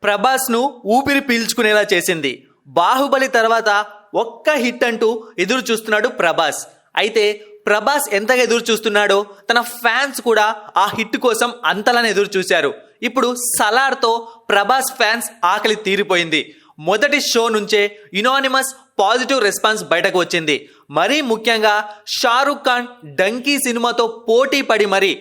ప్రభాస్ను ఊపిరి పీల్చుకునేలా చేసింది. బాహుబలి తర్వాత ఒక్క హిట్ అంటూ ఎదురు చూస్తున్నాడు ప్రభాస్. అయితే ప్రభాస్ ఎంతగా ఎదురు చూస్తున్నాడో తన ఫ్యాన్స్ కూడా ఆ హిట్ కోసం అంతలానే ఎదురు చూశారు. ఇప్పుడు సలార్తో ప్రభాస్ ఫ్యాన్స్ ఆకలి తీరిపోయింది. మొదటి షో నుంచే యునానిమస్ పాజిటివ్ రెస్పాన్స్ బయటకు వచ్చింది. మరీ ముఖ్యంగా షారుఖ్ ఖాన్ డంకీ సినిమాతో పోటీ పడి మరి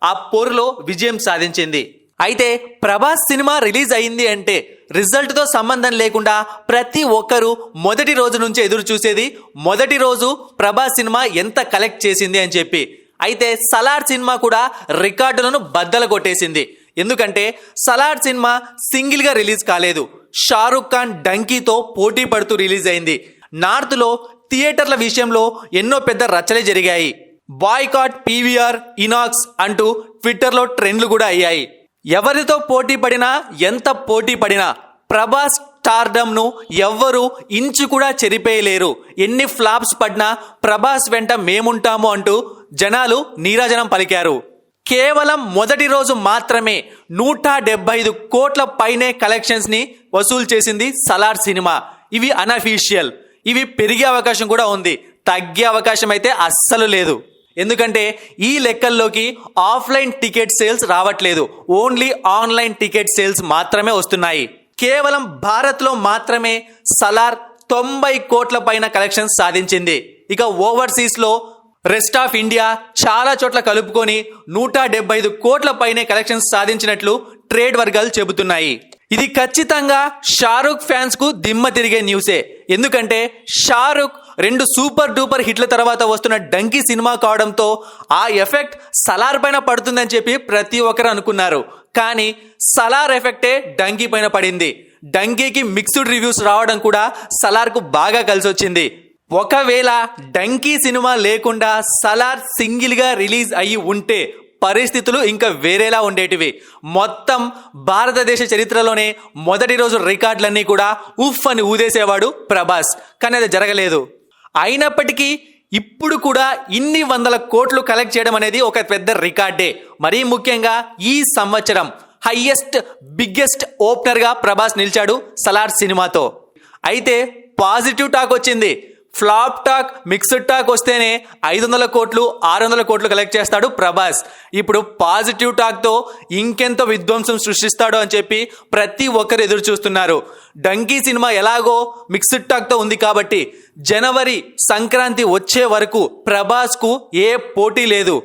ఆ పోరులో విజయం సాధించింది. అయితే ప్రభాస్ సినిమా రిలీజ్ అయింది అంటే రిజల్ట్తో సంబంధం లేకుండా ప్రతి ఒక్కరూ మొదటి రోజు నుంచే ఎదురు చూసేది మొదటి రోజు ప్రభాస్ సినిమా ఎంత కలెక్ట్ చేసింది అని చెప్పి. అయితే సలార్ సినిమా కూడా రికార్డులను బద్దలు కొట్టేసింది. ఎందుకంటే సలార్ సినిమా సింగిల్గా రిలీజ్ కాలేదు, షారుఖ్ ఖాన్ డంకీతో పోటీ పడుతూ రిలీజ్ అయింది. నార్త్లో థియేటర్ల విషయంలో ఎన్నో పెద్ద రచ్చలే జరిగాయి. బాయ్కాట్ పీవీఆర్ ఇనాక్స్ అంటూ ట్విట్టర్లో ట్రెండ్లు కూడా అయ్యాయి. ఎవరితో పోటీ పడినా ఎంత పోటీ పడినా ప్రభాస్ స్టార్డమ్ను ఎవ్వరూ ఇంచు కూడా చెరిపేయలేరు. ఎన్ని ఫ్లాప్స్ పడినా ప్రభాస్ వెంట మేముంటాము అంటూ జనాలు నీరాజనం పలికారు. కేవలం మొదటి రోజు మాత్రమే 175 కోట్ల పైనే కలెక్షన్స్ ని వసూలు చేసింది సలార్ సినిమా. ఇవి అనఫీషియల్, ఇవి పెరిగే అవకాశం కూడా ఉంది, తగ్గే అవకాశం అయితే అస్సలు లేదు. ఎందుకంటే ఈ లెక్కల్లోకి ఆఫ్లైన్ టికెట్ సేల్స్ రావట్లేదు, ఓన్లీ ఆన్లైన్ టికెట్ సేల్స్ మాత్రమే వస్తున్నాయి. కేవలం భారత్లో మాత్రమే సలార్ 90 కోట్ల పైన కలెక్షన్స్ సాధించింది. ఇక ఓవర్సీస్లో రెస్ట్ ఆఫ్ ఇండియా చాలా చోట్ల కలుపుకొని 175 కోట్ల పైనే కలెక్షన్స్ సాధించినట్లు ట్రేడ్ వర్గాలు చెబుతున్నాయి. ఇది ఖచ్చితంగా షారుఖ్ ఫ్యాన్స్ కు దిమ్మ తిరిగే న్యూసే. ఎందుకంటే షారుఖ్ 2 సూపర్ డూపర్ హిట్ల తర్వాత వస్తున్న డంకీ సినిమా కావడంతో ఆ ఎఫెక్ట్ సలార్ పైన పడుతుందని చెప్పి ప్రతి ఒక్కరు అనుకున్నారు. కానీ సలార్ ఎఫెక్టే డంకీ పైన పడింది. డంకీకి మిక్స్డ్ రివ్యూస్ రావడం కూడా సలార్కు బాగా కలిసి వచ్చింది. ఒకవేళ డంకీ సినిమా లేకుండా సలార్ సింగిల్గా రిలీజ్ అయ్యి ఉంటే పరిస్థితులు ఇంకా వేరేలా ఉండేటివి. మొత్తం భారతదేశ చరిత్రలోనే మొదటి రోజు రికార్డులన్నీ కూడా ఉఫ్ అని ఊదేసేవాడు ప్రభాస్. కానీ అది జరగలేదు. అయినప్పటికీ ఇప్పుడు కూడా ఇన్ని వందల కోట్లు కలెక్ట్ చేయడం అనేది ఒక పెద్ద రికార్డే. మరీ ముఖ్యంగా ఈ సంవత్సరం హైయెస్ట్ బిగ్గెస్ట్ ఓపెనర్గా ప్రభాస్ నిలిచాడు సలార్ సినిమాతో. అయితే పాజిటివ్ టాక్ వచ్చింది. ఫ్లాప్ టాక్ మిక్స్డ్ టాక్ వస్తేనే 500 కోట్లు 600 కోట్లు కలెక్ట్ చేస్తాడు ప్రభాస్. ఇప్పుడు పాజిటివ్ టాక్తో ఇంకెంత విధ్వంసం సృష్టిస్తాడో అని చెప్పి ప్రతి ఒక్కరు ఎదురు చూస్తున్నారు. డంకీ సినిమా ఎలాగో మిక్స్డ్ టాక్తో ఉంది కాబట్టి జనవరి సంక్రాంతి వచ్చే వరకు ప్రభాస్కు ఏ పోటీ లేదు.